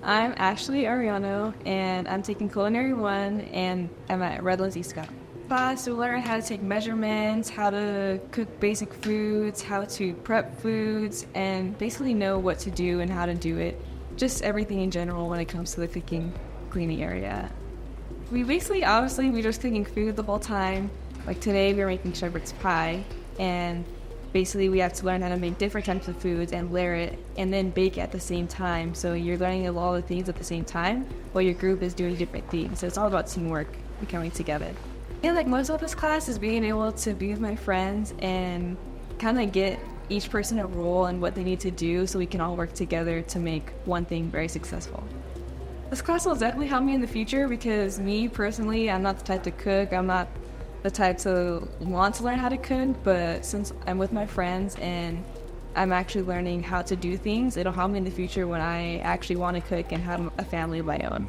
I'm Ashley Ariano, and I'm taking Culinary 1, and I'm at Redlands East Scott. Class to learn how to take measurements, how to cook basic foods, how to prep foods, and basically know what to do and how to do it. Just everything in general when it comes to the cooking, cleaning area. We basically, obviously, we're just cooking food the whole time. Like today, we're making shepherd's pie, and basically we have to learn how to make different types of foods and layer it and then bake at the same time. So you're learning a lot of things at the same time while your group is doing different things. So it's all about teamwork and coming together. And like most of this class is being able to be with my friends and kind of get each person a role and what they need to do so we can all work together to make one thing very successful. This class will definitely help me in the future because me personally, I'm not the type to cook. I'm not the type to want to learn how to cook, but since I'm with my friends and I'm actually learning how to do things, it'll help me in the future when I actually want to cook and have a family of my own.